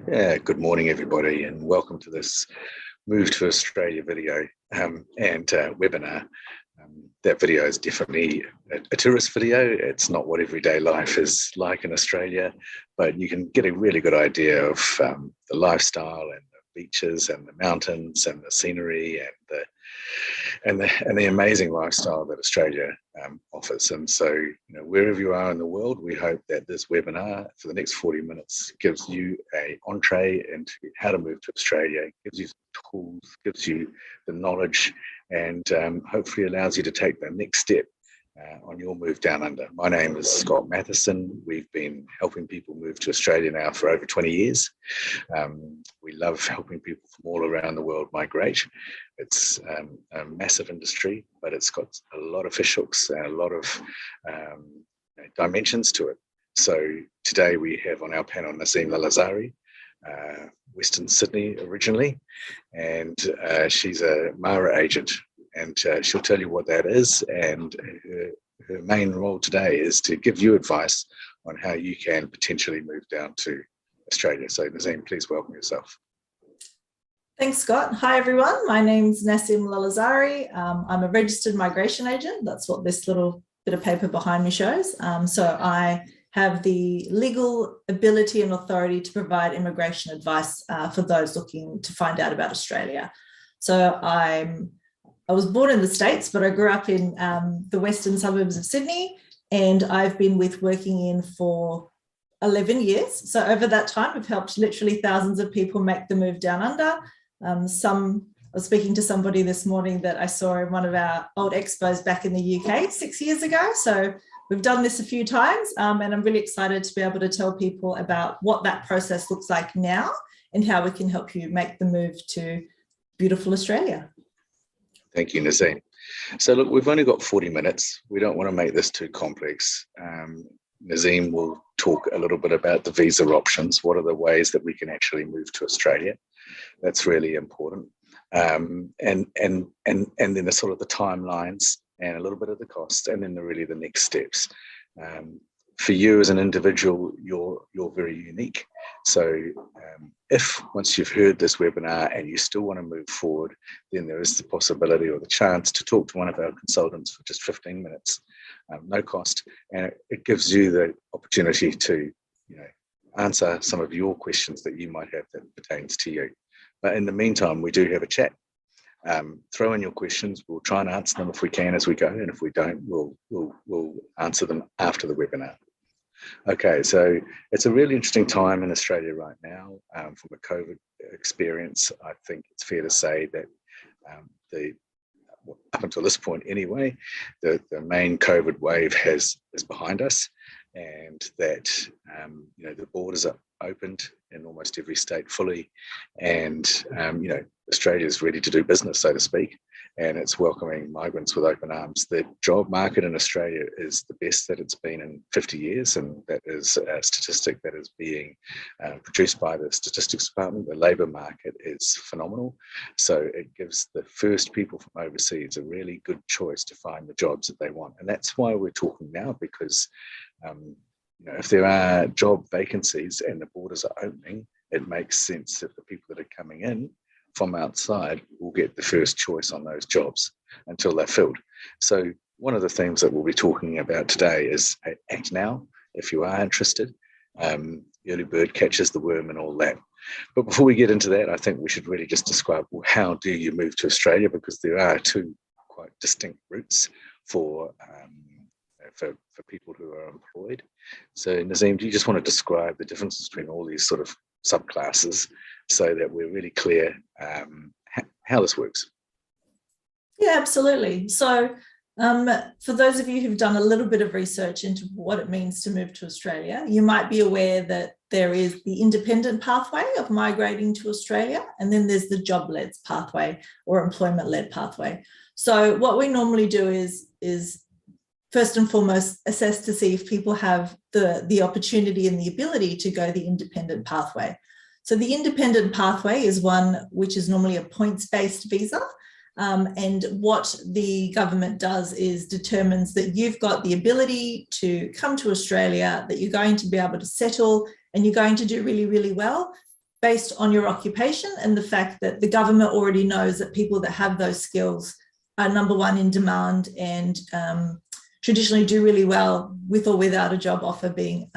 Yeah, good morning, everybody, and welcome to this Move to Australia video and webinar. That video is definitely a tourist video. It's not what everyday life is like in Australia, but you can get a really good idea of the lifestyle and the beaches and the mountains and the scenery and the amazing lifestyle that Australia offers. And so, wherever you are in the world, we hope that this webinar for the next 40 minutes gives you an entree into how to move to Australia, gives you tools, gives you the knowledge, and hopefully allows you to take the next step on your move down under. My name is Scott Mathieson. We've been helping people move to Australia now for over 20 years. We love helping people from all around the world migrate. It's a massive industry, but it's got a lot of fishhooks and a lot of dimensions to it. So today we have on our panel Nazim Lalazari, Western Sydney originally, and she's a Mara agent, and she'll tell you what that is, and her main role today is to give you advice on how you can potentially move down to Australia. So Nazim, please welcome yourself. Thanks, Scott. Hi, everyone. My name's Nazim Lalazari. I'm a registered migration agent. That's what this little bit of paper behind me shows. So I have the legal ability and authority to provide immigration advice for those looking to find out about Australia. So I was born in the States, but I grew up in the western suburbs of Sydney, and I've been with Working In for 11 years. So over that time, I've helped literally thousands of people make the move down under. I was speaking to somebody this morning that I saw in one of our old expos back in the UK 6 years ago. So we've done this a few times, and I'm really excited to be able to tell people about what that process looks like now and how we can help you make the move to beautiful Australia. Thank you, Nazim. So look, we've only got 40 minutes. We don't want to make this too complex. Nazim will talk a little bit about the visa options. What are the ways that we can actually move to Australia? That's really important. And then the sort of the timelines and a little bit of the cost, and then really the next steps. For you as an individual, you're very unique. So if once you've heard this webinar and you still want to move forward, then there is the possibility or the chance to talk to one of our consultants for just 15 minutes, no cost, and it gives you the opportunity to answer some of your questions that you might have that pertains to you. But in the meantime, we do have a chat. Throw in your questions. We'll try and answer them if we can as we go, and if we don't, we'll answer them after the webinar. Okay, so it's a really interesting time in Australia right now. From a COVID experience, I think it's fair to say that up until this point anyway, the main COVID wave is behind us, and that the borders are opened in almost every state fully, and Australia is ready to do business, so to speak, and it's welcoming migrants with open arms. The job market in Australia is the best that it's been in 50 years, and that is a statistic that is being produced by the Statistics Department. The labour market is phenomenal, so it gives the first people from overseas a really good choice to find the jobs that they want, and that's why we're talking now, because if there are job vacancies and the borders are opening, it makes sense that the people that are coming in from outside will get the first choice on those jobs until they're filled. So one of the things that we'll be talking about today is act now if you are interested. Early bird catches the worm and all that. But before we get into that, I think we should really just describe, well, how do you move to Australia? Because there are two quite distinct routes for people who are employed. So Nazim, do you just want to describe the differences between all these sort of subclasses so that we're really clear how this works? Yeah, absolutely. So for those of you who've done a little bit of research into what it means to move to Australia, you might be aware that there is the independent pathway of migrating to Australia, and then there's the job-led pathway or employment-led pathway. So what we normally do is first and foremost assess to see if people have the opportunity and the ability to go the independent pathway. So the independent pathway is one which is normally a points-based visa. And what the government does is determines that you've got the ability to come to Australia, that you're going to be able to settle and you're going to do really, really well based on your occupation and the fact that the government already knows that people that have those skills are number one in demand and traditionally do really well with or without a job offer being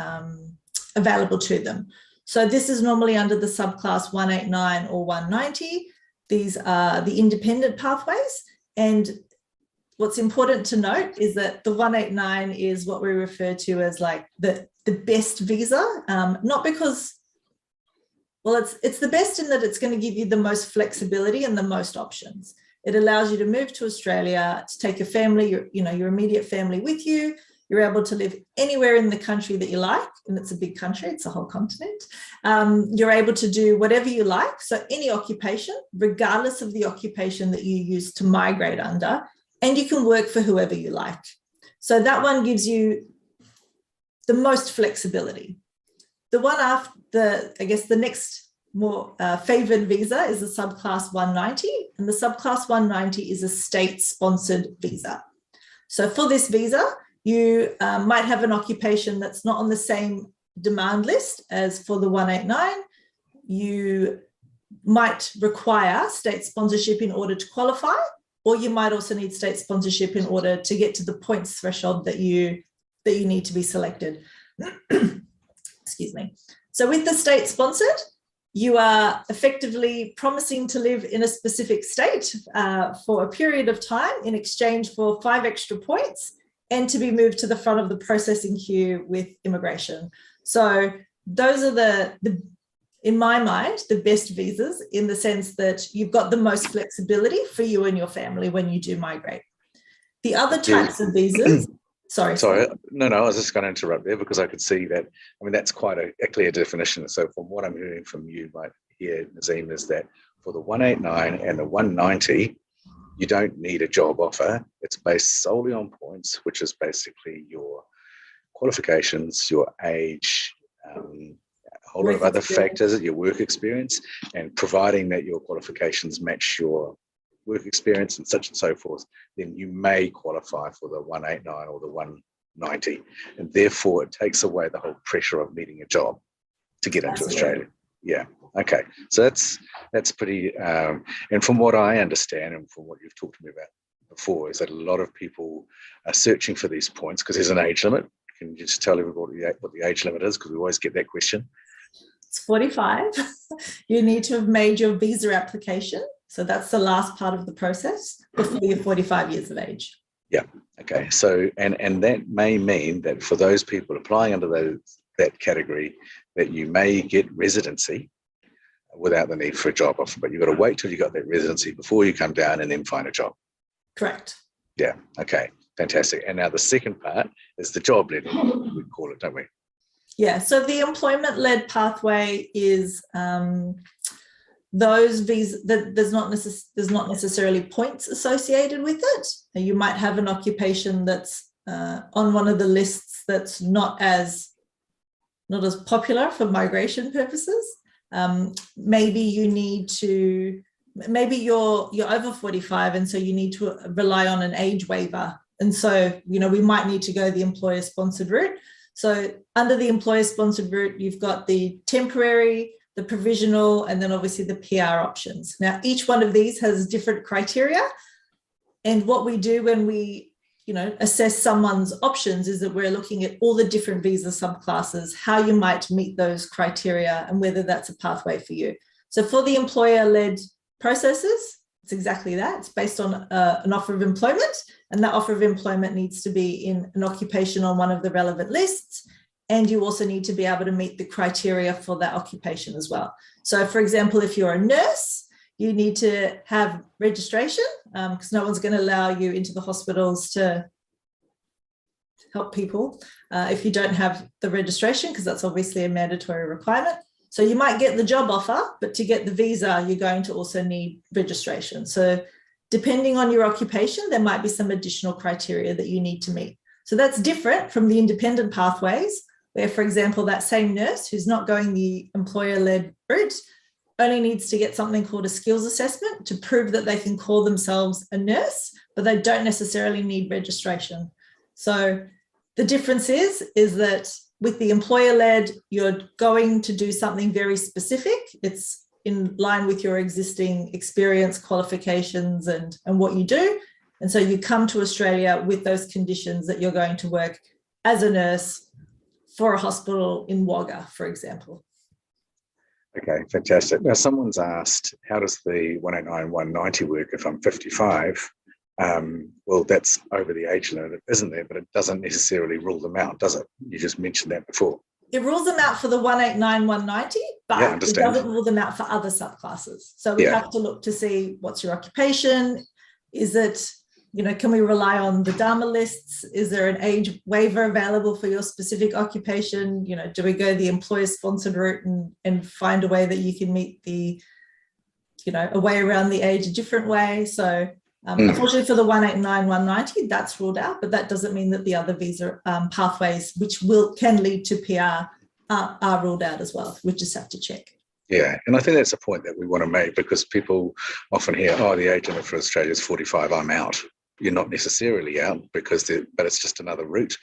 available to them. So this is normally under the subclass 189 or 190. These are the independent pathways. And what's important to note is that the 189 is what we refer to as like the best visa, not because, well, it's the best in that it's going to give you the most flexibility and the most options. It allows you to move to Australia, to take your family, your immediate family with you. You're able to live anywhere in the country that you like, and it's a big country, it's a whole continent. You're able to do whatever you like, so any occupation, regardless of the occupation that you use to migrate under, and you can work for whoever you like. So that one gives you the most flexibility. The one after, I guess the next more favoured visa is the subclass 190, and the subclass 190 is a state-sponsored visa. So for this visa, you might have an occupation that's not on the same demand list as for the 189. You might require state sponsorship in order to qualify, or you might also need state sponsorship in order to get to the points threshold that you need to be selected. Excuse me. So with the state sponsored, you are effectively promising to live in a specific state for a period of time in exchange for 5 extra points and to be moved to the front of the processing queue with immigration. So those are in my mind, the best visas in the sense that you've got the most flexibility for you and your family when you do migrate. The other types of visas, sorry. No, I was just going to interrupt there because I could see that, I mean, that's quite a clear definition. So from what I'm hearing from you right here, Nazim, is that for the 189 and the 190, you don't need a job offer. It's based solely on points, which is basically your qualifications, your age, a whole lot of other factors, your work experience, and providing that your qualifications match your work experience and such and so forth, then you may qualify for the 189 or the 190. And therefore, it takes away the whole pressure of needing a job to get into Australia. Yeah. Okay. So that's pretty, and from what I understand and from what you've talked to me about before, is that a lot of people are searching for these points because there's an age limit. Can you just tell everybody what the age limit is? Because we always get that question. It's 45. You need to have made your visa application. So that's the last part of the process before you're 45 years of age. Yeah. Okay. So, and that may mean that for those people applying under that category, that you may get residency without the need for a job offer, but you've got to wait till you got that residency before you come down and then find a job. Correct. Yeah. Okay. Fantastic. And now the second part is the job-led, we call it, don't we? Yeah. So the employment-led pathway is those visas that there's not necessarily points associated with it. You might have an occupation that's on one of the lists that's not as popular for migration purposes. Maybe you're over 45, and so you need to rely on an age waiver. And so, we might need to go the employer-sponsored route. So under the employer-sponsored route, you've got the temporary, the provisional, and then obviously the PR options. Now, each one of these has different criteria. And what we do when we, assess someone's options is that we're looking at all the different visa subclasses, how you might meet those criteria and whether that's a pathway for you. So for the employer-led processes, it's exactly that. It's based on an offer of employment, and that offer of employment needs to be in an occupation on one of the relevant lists. And you also need to be able to meet the criteria for that occupation as well. So for example, if you're a nurse, you need to have registration because no one's going to allow you into the hospitals to help people if you don't have the registration, because that's obviously a mandatory requirement. So you might get the job offer, but to get the visa, you're going to also need registration. So depending on your occupation, there might be some additional criteria that you need to meet. So that's different from the independent pathways, where, for example, that same nurse who's not going the employer-led route only needs to get something called a skills assessment to prove that they can call themselves a nurse, but they don't necessarily need registration. So the difference is that with the employer-led, you're going to do something very specific. It's in line with your existing experience, qualifications, and what you do. And so you come to Australia with those conditions that you're going to work as a nurse for a hospital in Wagga, for example. Okay, fantastic. Now, someone's asked, how does the 189, 190 work if I'm 55? Well, that's over the age limit, isn't there? But it doesn't necessarily rule them out, does it? You just mentioned that before. It rules them out for the 189, 190, but it doesn't rule them out for other subclasses. So we have to look to see what's your occupation. Is it, can we rely on the Dharma lists? Is there an age waiver available for your specific occupation? Do we go the employer-sponsored route and find a way that you can meet the, a way around the age a different way? So unfortunately for the 189, 190, that's ruled out, but that doesn't mean that the other visa pathways, which can lead to PR, are ruled out as well. We just have to check. Yeah, and I think that's a point that we want to make, because people often hear, the age limit for Australia is 45, I'm out. You're not necessarily out, but it's just another route.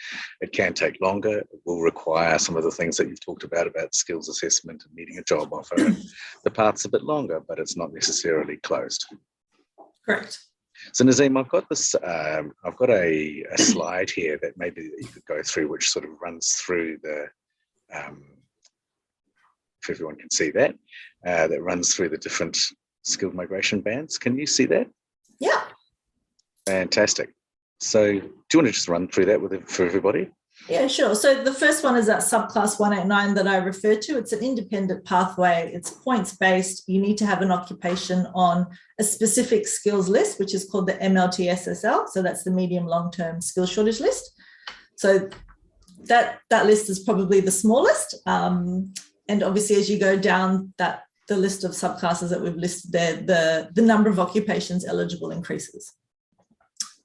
It can take longer. It will require some of the things that you've talked about skills assessment and needing a job offer. And the path's a bit longer, but it's not necessarily closed. Correct. So Nazim, I've got this. I've got a slide here that maybe you could go through, which sort of runs through the. If everyone can see that, that runs through the different skilled migration bands. Can you see that? Yeah. Fantastic. So do you want to just run through that for everybody? Yeah, sure. So the first one is that subclass 189 that I referred to. It's an independent pathway. It's points-based. You need to have an occupation on a specific skills list, which is called the MLTSSL. So that's the medium long-term skills shortage list. So that list is probably the smallest. And obviously, as you go down the list of subclasses that we've listed there, the number of occupations eligible increases.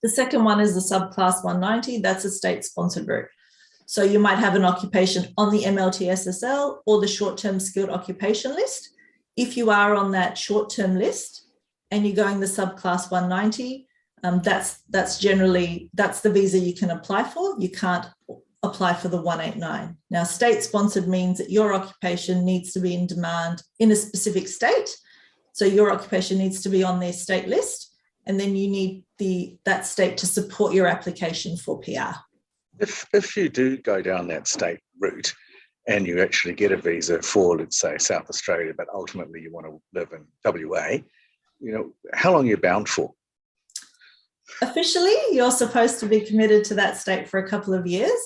The second one is the subclass 190. That's a state-sponsored route. So you might have an occupation on the MLTSSL or the short-term skilled occupation list. If you are on that short-term list and you're going the subclass 190, that's the visa you can apply for. You can't apply for the 189. Now, state-sponsored means that your occupation needs to be in demand in a specific state. So your occupation needs to be on their state list, and then you need that state to support your application for PR. If you do go down that state route and you actually get a visa for, let's say, South Australia, but ultimately you want to live in WA, how long are you bound for? Officially, you're supposed to be committed to that state for a couple of years.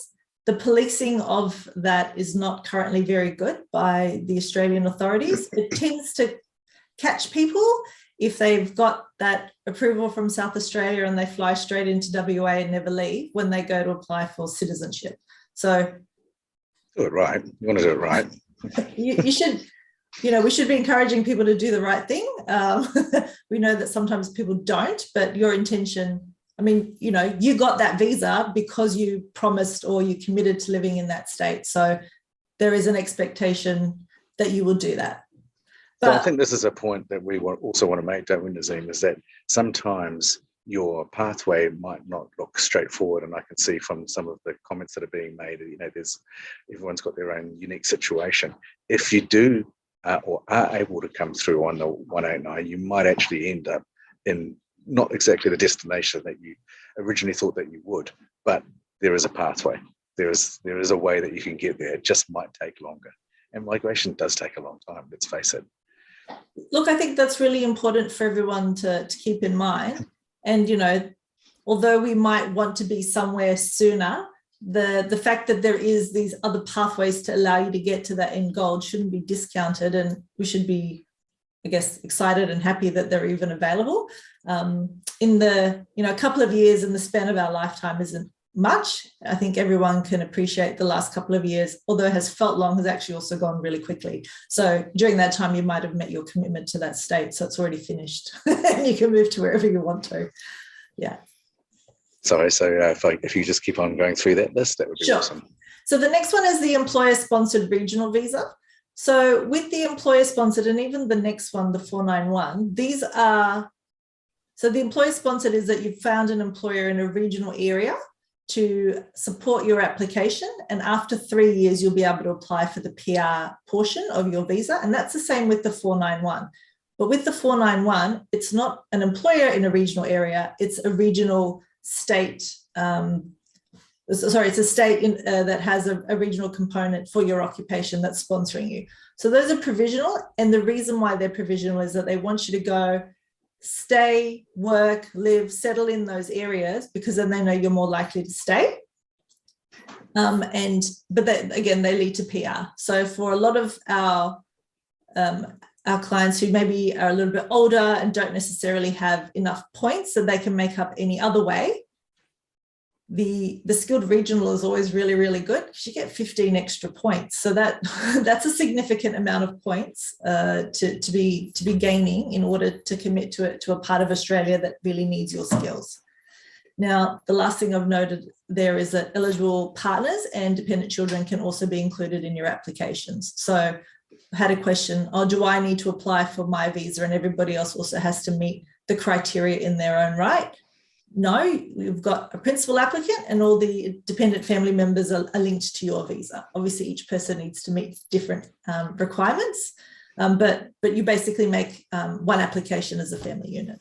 The policing of that is not currently very good by the Australian authorities. It tends to catch people if they've got that approval from South Australia and they fly straight into WA and never leave when they go to apply for citizenship. So do it right. You want to do it right. you should, we should be encouraging people to do the right thing. We know that sometimes people don't, but your intention, you got that visa because you promised or you committed to living in that state. So there is an expectation that you will do that. But I think this is a point that we also want to make, don't we, Nazim, is that sometimes your pathway might not look straightforward. And I can see from some of the comments that are being made, everyone's got their own unique situation. If you do or are able to come through on the 189, you might actually end up in not exactly the destination that you originally thought that you would, but there is a pathway. There is a way that you can get there. It just might take longer. And migration does take a long time, let's face it. Look, I think that's really important for everyone to keep in mind. And, although we might want to be somewhere sooner, the fact that there is these other pathways to allow you to get to that end goal shouldn't be discounted, and we should be, I guess, excited and happy that they're even available. In a couple of years in the span of our lifetime isn't much. I think everyone can appreciate the last couple of years, although it has felt long, has actually also gone really quickly. So during that time, you might have met your commitment to that state. So it's already finished and you can move to wherever you want to. Yeah. Sorry. So if you just keep on going through that list, that would be awesome. So the next one is the employer-sponsored regional visa. So with the employer-sponsored, and even the next one, the 491, so the employer-sponsored is that you've found an employer in a regional area to support your application. And after 3 years, you'll be able to apply for the PR portion of your visa. And that's the same with the 491. But with the 491, it's not an employer in a regional area, it's a regional state. It's a state that has a regional component for your occupation that's sponsoring you. So those are provisional. And the reason why they're provisional is that they want you to go, stay, work, live, settle in those areas, because then they know you're more likely to stay. But again, they lead to PR. So for a lot of our clients who maybe are a little bit older and don't necessarily have enough points that they can make up any other way, the skilled regional is always really, really good because you get 15 extra points. So that's a significant amount of points to be gaining in order to commit to a part of Australia that really needs your skills. Now, the last thing I've noted there is that eligible partners and dependent children can also be included in your applications. So I had a question, do I need to apply for my visa? And everybody else also has to meet the criteria in their own right. No, we've got a principal applicant and all the dependent family members are linked to your visa. Obviously, each person needs to meet different requirements, but you basically make one application as a family unit.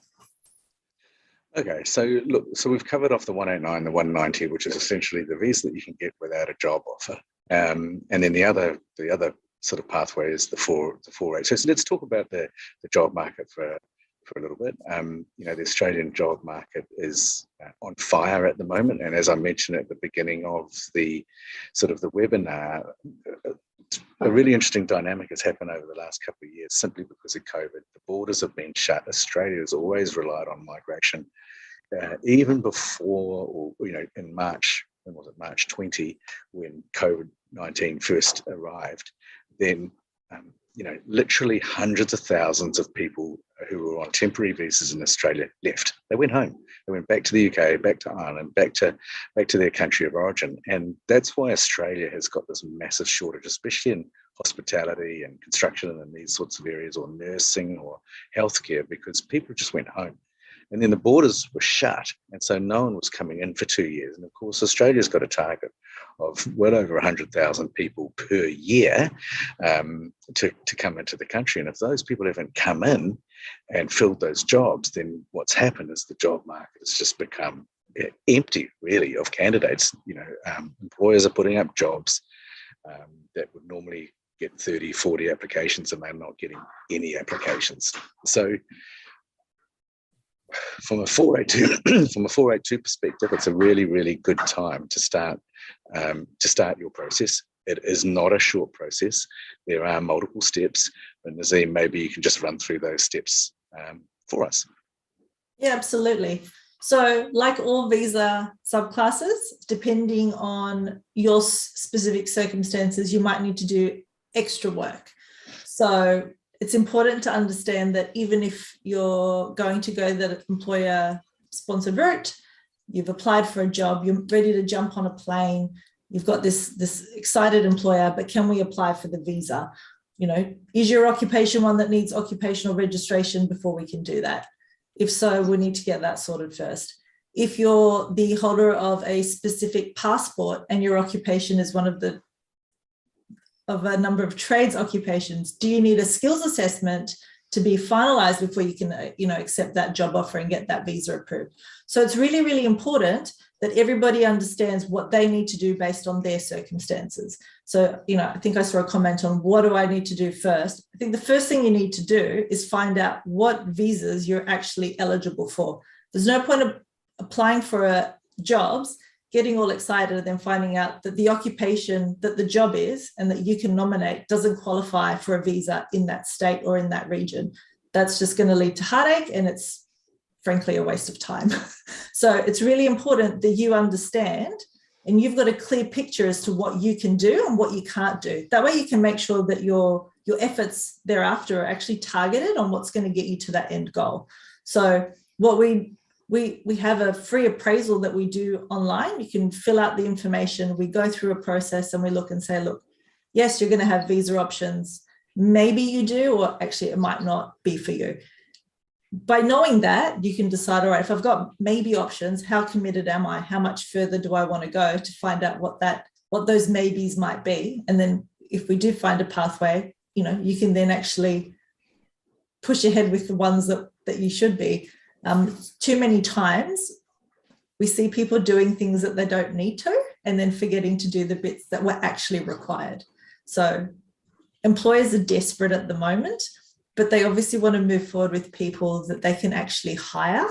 Okay, so look, so we've covered off the 189, the 190, which is essentially the visa that you can get without a job offer. And then the other sort of pathway is the 480. So let's talk about the job market for a little bit. The Australian job market is on fire at the moment. And as I mentioned at the beginning of the sort of the webinar, a really interesting dynamic has happened over the last couple of years simply because of COVID. The borders have been shut. Australia has always relied on migration. Even before, or, in March, when was it, March 20, when COVID-19 first arrived, then literally hundreds of thousands of people who were on temporary visas in Australia left. They went home. They went back to the UK, back to Ireland, back to their country of origin. And that's why Australia has got this massive shortage, especially in hospitality and construction and these sorts of areas, or nursing or healthcare, because people just went home. And then the borders were shut, and so no one was coming in for 2 years. And of course, Australia's got a target of well over 100,000 people per year to come into the country. And if those people haven't come in and filled those jobs, then what's happened is the job market has just become empty, really, of candidates. Employers are putting up jobs that would normally get 30, 40 applications, and they're not getting any applications. So from a 482 perspective, it's a really, really good time to start your process. It is not a short process. There are multiple steps, and Nazim, maybe you can just run through those steps for us. Yeah, absolutely. So like all visa subclasses, depending on your specific circumstances, you might need to do extra work. So it's important to understand that even if you're going to go the employer-sponsored route, you've applied for a job, you're ready to jump on a plane, you've got this excited employer, but can we apply for the visa? Is your occupation one that needs occupational registration before we can do that? If so, we need to get that sorted first. If you're the holder of a specific passport and your occupation is one of a number of trades occupations, do you need a skills assessment to be finalized before you can accept that job offer and get that visa approved? So it's really, really important that everybody understands what they need to do based on their circumstances. So, I think I saw a comment on what do I need to do first. I think the first thing you need to do is find out what visas you're actually eligible for. There's no point of applying for jobs, getting all excited, and then finding out that the occupation that the job is and that you can nominate doesn't qualify for a visa in that state or in that region. That's just going to lead to heartache, and it's frankly a waste of time. So it's really important that you understand and you've got a clear picture as to what you can do and what you can't do. That way you can make sure that your efforts thereafter are actually targeted on what's going to get you to that end goal. So what we have a free appraisal that we do online. You can fill out the information. We go through a process and we look and say, look, yes, you're going to have visa options. Maybe you do, or actually it might not be for you. by knowing that, you can decide, all right, if I've got maybe options, how committed am I? How much further do I want to go to find out what those maybes might be? And then if we do find a pathway, you can then actually push ahead with the ones that you should be. Too many times we see people doing things that they don't need to and then forgetting to do the bits that were actually required. So employers are desperate at the moment, but they obviously want to move forward with people that they can actually hire.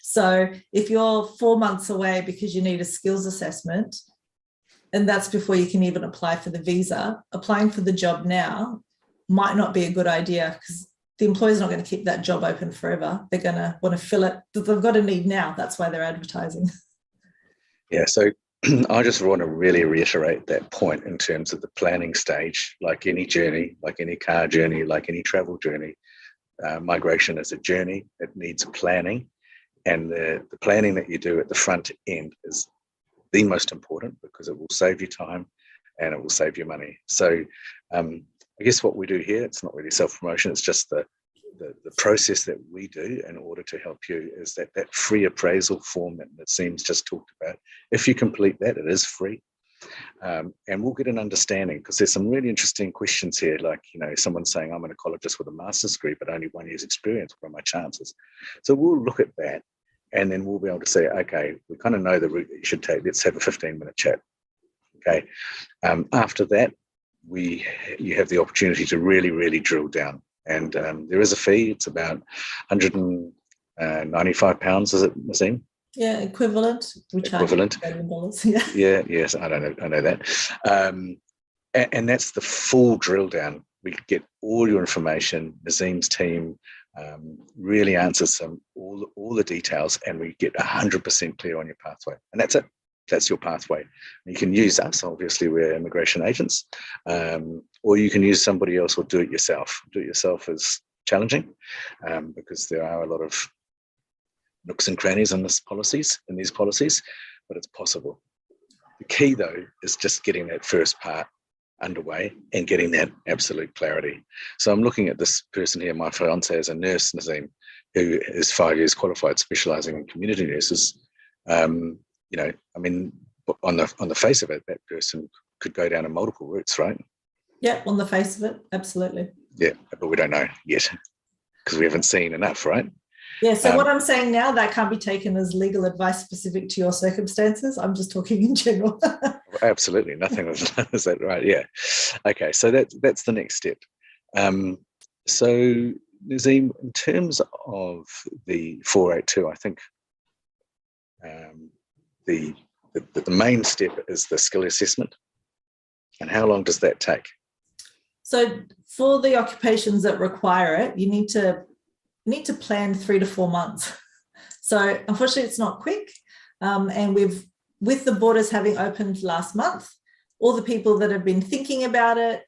So if you're 4 months away because you need a skills assessment, and that's before you can even apply for the visa, applying for the job now might not be a good idea, because the employer's not going to keep that job open forever. They're going to want to fill it. They've got a need now. That's why they're advertising. Yeah, so I just want to really reiterate that point in terms of the planning stage. Like any journey, like any car journey, like any travel journey, migration is a journey. It needs planning, and the planning that you do at the front end is the most important, because it will save you time and it will save you money. So I guess what we do here, it's not really self-promotion, it's just the process that we do in order to help you, is that free appraisal form that Naseem's just talked about. If you complete that, it is free. And we'll get an understanding, because there's some really interesting questions here, like, someone saying, I'm an ecologist with a master's degree, but only 1 year's experience. What are my chances? So we'll look at that, and then we'll be able to say, okay, we kind of know the route that you should take. Let's have a 15-minute chat. Okay. After that, you have the opportunity to really, really drill down. And there is a fee. It's about £195, is it, Naseem? Yeah, equivalent. We charge $7. Yeah, yes, I know that. And that's the full drill down. We get all your information. Naseem's team really answers all the details, and we get 100% clear on your pathway. And that's it. That's your pathway. You can use us, obviously we're immigration agents, or you can use somebody else, or do it yourself. Do it yourself is challenging, because there are a lot of nooks and crannies in these policies, but it's possible. The key, though, is just getting that first part underway and getting that absolute clarity. So I'm looking at this person here, my fiance is a nurse, Naseem, who is 5 years qualified, specialising in community nurses. I mean, on the face of it, that person could go down multiple routes, right? Yeah, on the face of it, absolutely. Yeah, but we don't know yet, because we haven't seen enough, right? Yeah, so what I'm saying now, that can't be taken as legal advice specific to your circumstances. I'm just talking in general. Absolutely, nothing is that right? Yeah. Okay, so that's the next step. So, Naseem, in terms of the 482, I think the main step is the skill assessment. And how long does that take? So for the occupations that require it, you need to plan 3 to 4 months. So unfortunately, it's not quick. And with the borders having opened last month, all the people that have been thinking about it,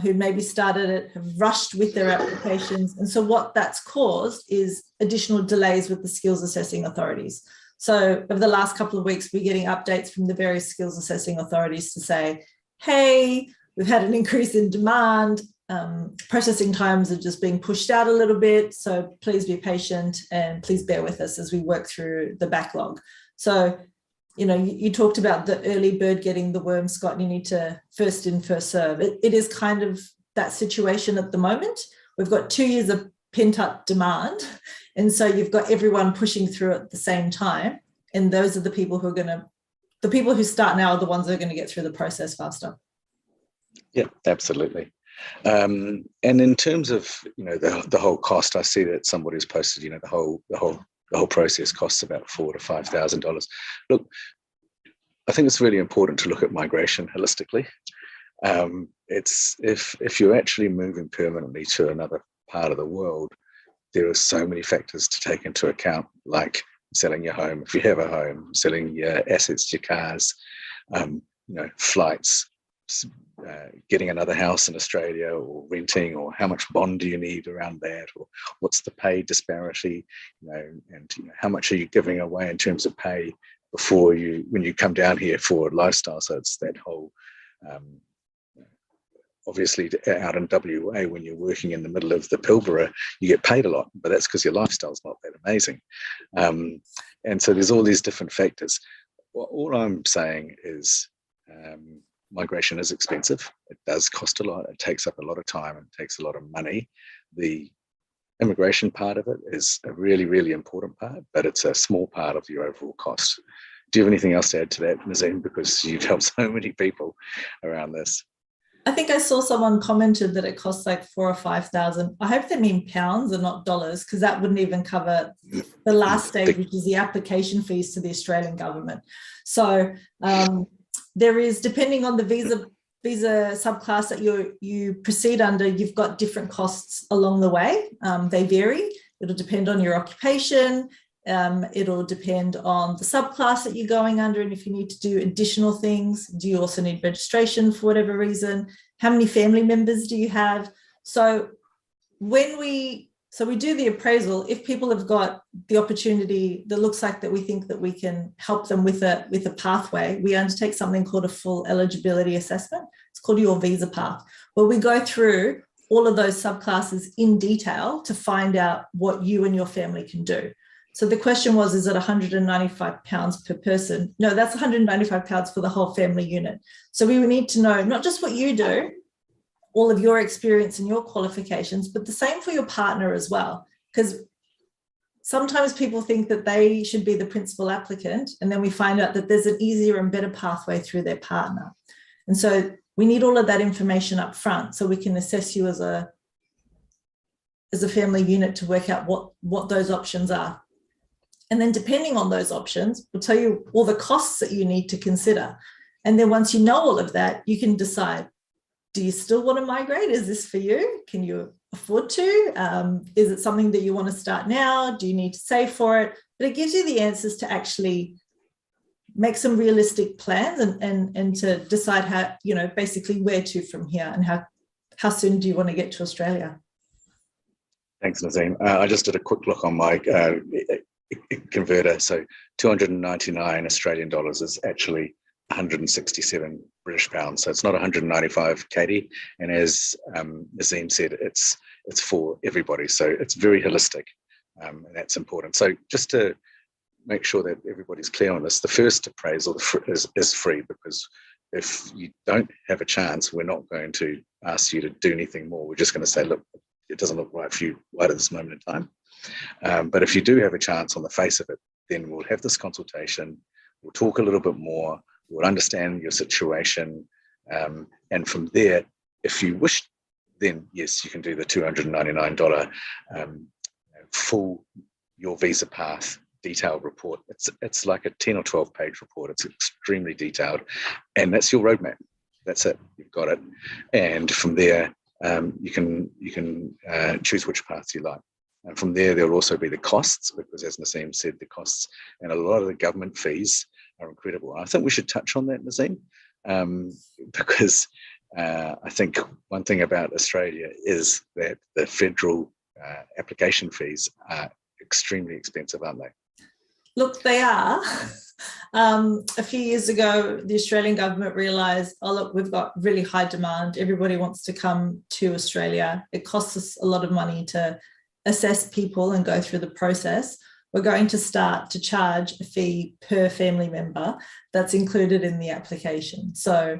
who maybe started it, have rushed with their applications. And so what that's caused is additional delays with the skills assessing authorities. So over the last couple of weeks, we're getting updates from the various skills assessing authorities to say, hey, we've had an increase in demand. Processing times are just being pushed out a little bit. So please be patient and please bear with us as we work through the backlog. So, you talked about the early bird getting the worm, Scott, and you need to first in, first serve. It is kind of that situation at the moment. We've got 2 years of pent up demand. And so you've got everyone pushing through at the same time. And those are the people the people who start now are the ones that are going to get through the process faster. Yeah, absolutely. And in terms of, the whole cost, I see that somebody's posted, the whole process costs about $4,000 to $5,000. Look, I think it's really important to look at migration holistically. It's if you're actually moving permanently to another part of the world, there are so many factors to take into account, like selling your home, if you have a home, selling your assets, your cars, flights, getting another house in Australia, or renting, or how much bond do you need around that, or what's the pay disparity, and how much are you giving away in terms of pay when you come down here for lifestyle. So it's that whole obviously out in WA, when you're working in the middle of the Pilbara, you get paid a lot, but that's because your lifestyle's not that amazing. And so there's all these different factors. Well, all I'm saying is migration is expensive. It does cost a lot. It takes up a lot of time. It takes a lot of money. The immigration part of it is a really, really important part, but it's a small part of your overall cost. Do you have anything else to add to that, Nazim? Because you've helped so many people around this. I think I saw someone commented that it costs like 4,000 or 5,000. I hope they mean pounds and not dollars, because that wouldn't even cover the last stage, which is the application fees to the Australian government. So there is, depending on the visa subclass that you proceed under, you've got different costs along the way. They vary. It'll depend on your occupation. It'll depend on the subclass that you're going under, and if you need to do additional things. Do you also need registration for whatever reason? How many family members do you have? So we do the appraisal. If people have got the opportunity that looks like that we think that we can help them with a pathway, we undertake something called a full eligibility assessment. It's called your visa path, where we go through all of those subclasses in detail to find out what you and your family can do. So the question was, is it £195 per person? No, that's £195 for the whole family unit. So we would need to know not just what you do, all of your experience and your qualifications, but the same for your partner as well. Because sometimes people think that they should be the principal applicant, and then we find out that there's an easier and better pathway through their partner. And so we need all of that information up front so we can assess you as a family unit to work out what those options are. And then depending on those options, we'll tell you all the costs that you need to consider. And then once you know all of that, you can decide, do you still want to migrate? Is this for you? Can you afford to? Is it something that you want to start now? Do you need to save for it? But it gives you the answers to actually make some realistic plans and to decide how, basically where to from here, and how soon do you want to get to Australia? Thanks, Nazim. I just did a quick look on my converter. So 299 Australian dollars is actually 167 British pounds. So it's not 195 Katie. And as Nazim said, it's for everybody. So it's very holistic, and that's important. So just to make sure that everybody's clear on this, the first appraisal is free, because if you don't have a chance, we're not going to ask you to do anything more. We're just going to say, look, it doesn't look right for you right at this moment in time. But if you do have a chance on the face of it, then we'll have this consultation. We'll talk a little bit more. We'll understand your situation. And from there, if you wish, then yes, you can do the $299 full your visa path detailed report. It's like a 10 or 12 page report. It's extremely detailed, and that's your roadmap. That's it. You've got it. And from there, you can choose which path you like. And from there, there'll also be the costs, because as Nazim said, the costs and a lot of the government fees are incredible. And I think we should touch on that, Nazim, because I think one thing about Australia is that the federal application fees are extremely expensive, aren't they? Look, they are. A few years ago, the Australian government realised, oh, look, we've got really high demand. Everybody wants to come to Australia. It costs us a lot of money to assess people and go through the process. We're going to start to charge a fee per family member that's included in the application. So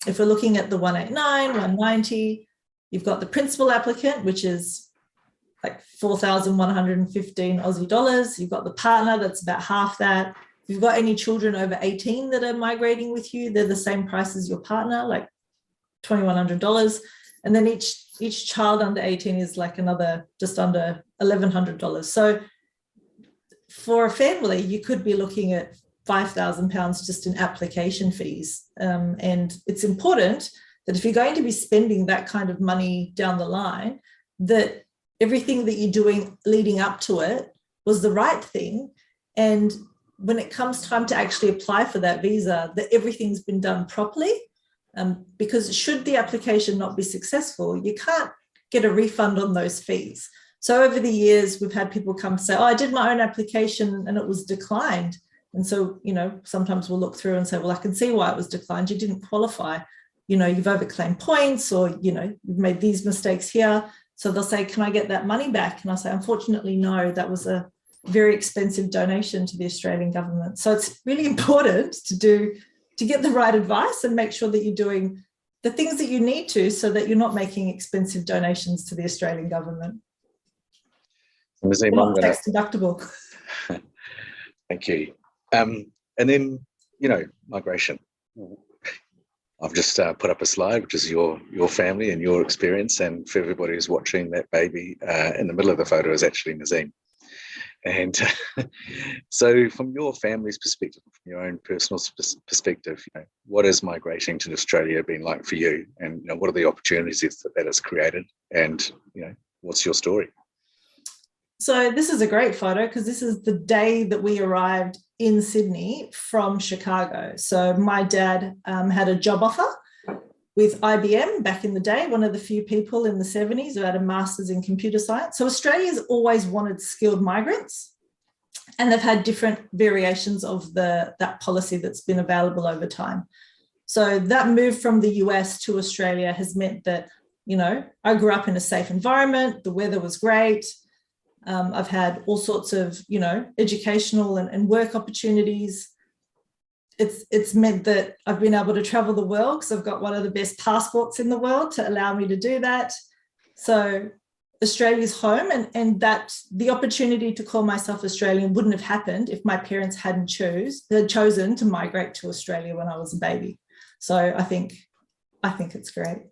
if we're looking at the 189, 190, you've got the principal applicant, which is like 4,115 Aussie dollars. You've got the partner, that's about half that. If you've got any children over 18 that are migrating with you, they're the same price as your partner, like $2,100. And then each child under 18 is like another just under $1,100. So for a family, you could be looking at £5,000 just in application fees. And it's important that if you're going to be spending that kind of money down the line, that everything that you're doing leading up to it was the right thing. And when it comes time to actually apply for that visa, that everything's been done properly. Because should the application not be successful, you can't get a refund on those fees. So over the years, we've had people come say, oh, I did my own application and it was declined. And so, sometimes we'll look through and say, well, I can see why it was declined. You didn't qualify. you've overclaimed points, or, you've made these mistakes here. So they'll say, can I get that money back? And I'll say, unfortunately, no, that was a very expensive donation to the Australian government. So it's really important to get the right advice and make sure that you're doing the things that you need to, so that you're not making expensive donations to the Australian government. Nazeem, not tax deductible. Thank you. And then, migration. I've just put up a slide, which is your family and your experience. And for everybody who's watching, that baby in the middle of the photo is actually Nazeem. And so from your family's perspective, from your own personal perspective, what has migrating to Australia been like for you? And what are the opportunities that has created? And, what's your story? So this is a great photo, because this is the day that we arrived in Sydney from Chicago. So my dad had a job offer with IBM back in the day, one of the few people in the 70s who had a master's in computer science. So Australia's always wanted skilled migrants, and they've had different variations of that policy that's been available over time. So that move from the US to Australia has meant that, I grew up in a safe environment, the weather was great. I've had all sorts of, educational and work opportunities. It's meant that I've been able to travel the world, because I've got one of the best passports in the world to allow me to do that. So Australia's home, and that the opportunity to call myself Australian wouldn't have happened if my parents hadn't chosen to migrate to Australia when I was a baby. So I think it's great.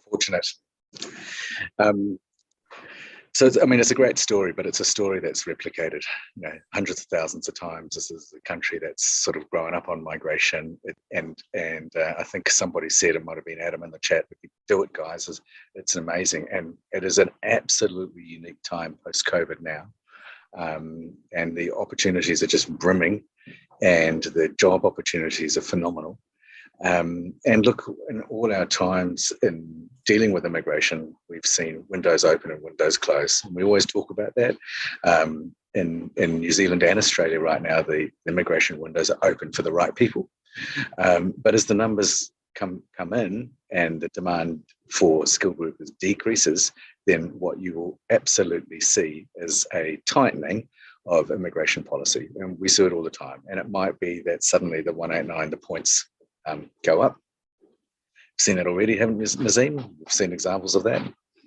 Fortunate. So, it's a great story, but it's a story that's replicated, hundreds of thousands of times. This is a country that's sort of grown up on migration, and I think somebody said, it might have been Adam in the chat, if you do it, guys, it's amazing, and it is an absolutely unique time post-COVID now, and the opportunities are just brimming, and the job opportunities are phenomenal. And look, in all our times in dealing with immigration, we've seen windows open and windows close. And we always talk about that. In New Zealand and Australia right now, the immigration windows are open for the right people. But as the numbers come in and the demand for skilled workers decreases, then what you will absolutely see is a tightening of immigration policy. And we see it all the time. And it might be that suddenly the 189, the points go up. We've seen it already, haven't we, Nazeem? We've seen examples of that.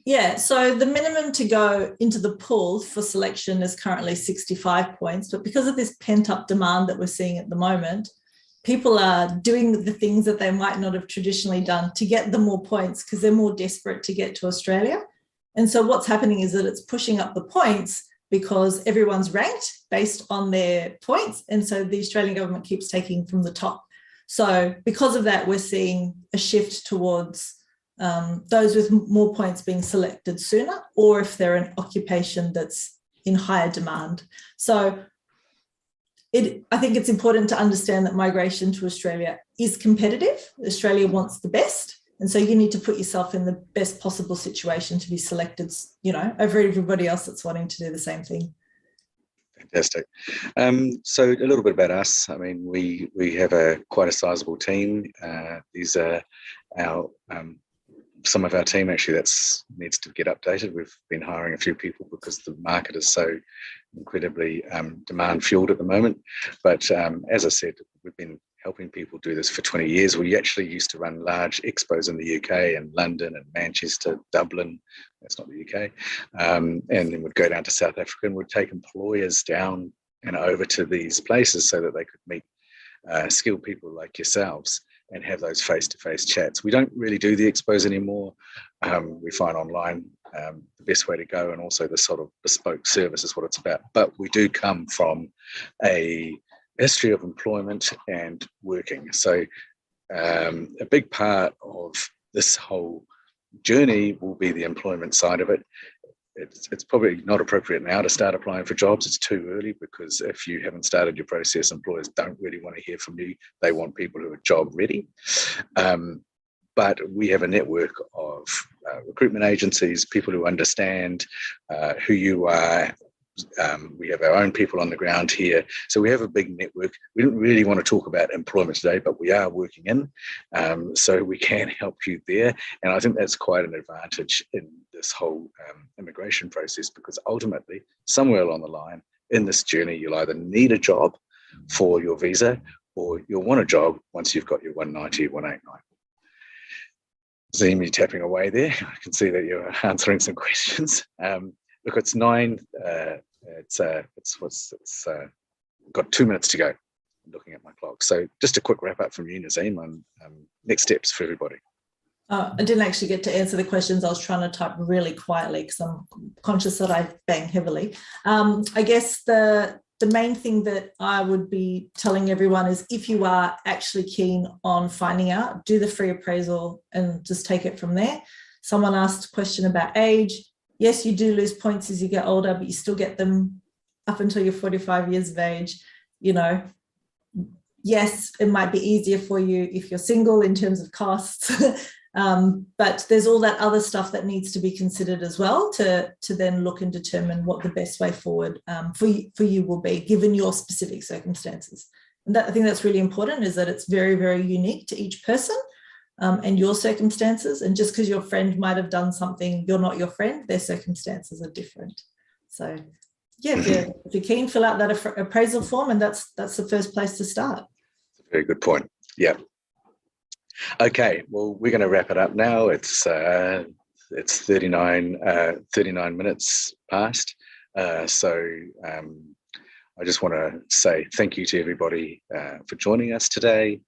Yeah, so the minimum to go into the pool for selection is currently 65 points, but because of this pent-up demand that we're seeing at the moment, people are doing the things that they might not have traditionally done to get the more points, because they're more desperate to get to Australia. And so what's happening is that it's pushing up the points, because everyone's ranked based on their points, and so the Australian government keeps taking from the top. So because of that, we're seeing a shift towards those with more points being selected sooner, or if they're an occupation that's in higher demand. So I think it's important to understand that migration to Australia is competitive. Australia wants the best. And so you need to put yourself in the best possible situation to be selected, over everybody else that's wanting to do the same thing. Fantastic. So a little bit about us. We have quite a sizable team. These are some of our team actually that needs to get updated. We've been hiring a few people because the market is so incredibly demand fueled at the moment. But as I said, we've been helping people do this for 20 years. We actually used to run large expos in the UK and London and Manchester, Dublin. That's not the UK. And then we'd go down to South Africa and we'd take employers down and over to these places so that they could meet skilled people like yourselves and have those face-to-face chats. We don't really do the expos anymore. We find online the best way to go, and also the sort of bespoke service is what it's about. But we do come from a history of employment and working. So a big part of this whole journey will be the employment side of it. It's probably not appropriate now to start applying for jobs. It's too early, because if you haven't started your process, employers don't really want to hear from you. They want people who are job ready. But we have a network of recruitment agencies, people who understand who you are, We have our own people on the ground here. So we have a big network. We didn't really want to talk about employment today, but we are working in. So we can help you there. And I think that's quite an advantage in this whole immigration process, because ultimately, somewhere along the line in this journey, you'll either need a job for your visa or you'll want a job once you've got your 190, 189. Zim, you're tapping away there. I can see that you're answering some questions. Look, it's 9. It's got 2 minutes to go. I'm looking at my clock. So just a quick wrap up from you, Nazim, on next steps for everybody. I didn't actually get to answer the questions. I was trying to type really quietly because I'm conscious that I bang heavily. I guess the main thing that I would be telling everyone is, if you are actually keen on finding out, do the free appraisal and just take it from there. Someone asked a question about age. Yes, you do lose points as you get older, but you still get them up until you're 45 years of age. You know, yes, it might be easier for you if you're single in terms of costs, but there's all that other stuff that needs to be considered as well to then look and determine what the best way forward for you will be, given your specific circumstances. And I think that's really important, is that it's very, very unique to each person. And your circumstances, and just because your friend might have done something, you're not your friend, their circumstances are different. So yeah, if you're keen, fill out that appraisal form, and that's the first place to start. Very good point. Yeah. Okay, well, we're going to wrap it up now. It's 39 minutes past. So I just want to say thank you to everybody for joining us today.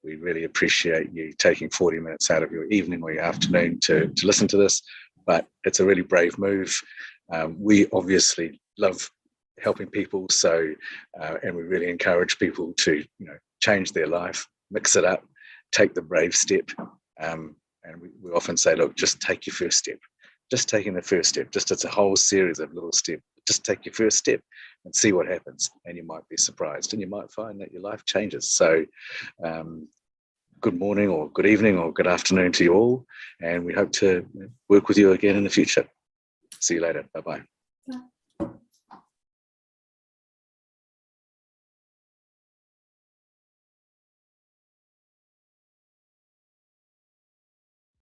We really appreciate you taking 40 minutes out of your evening or your afternoon to listen to this, but it's a really brave move. We obviously love helping people, so and we really encourage people to change their life, mix it up, take the brave step, and we often say, look, just take your first step. Just taking the first step, it's a whole series of little steps. Just take your first step and see what happens, and you might be surprised, and you might find that your life changes. So good morning or good evening or good afternoon to you all, and we hope to work with you again in the future. See you later. Bye-bye.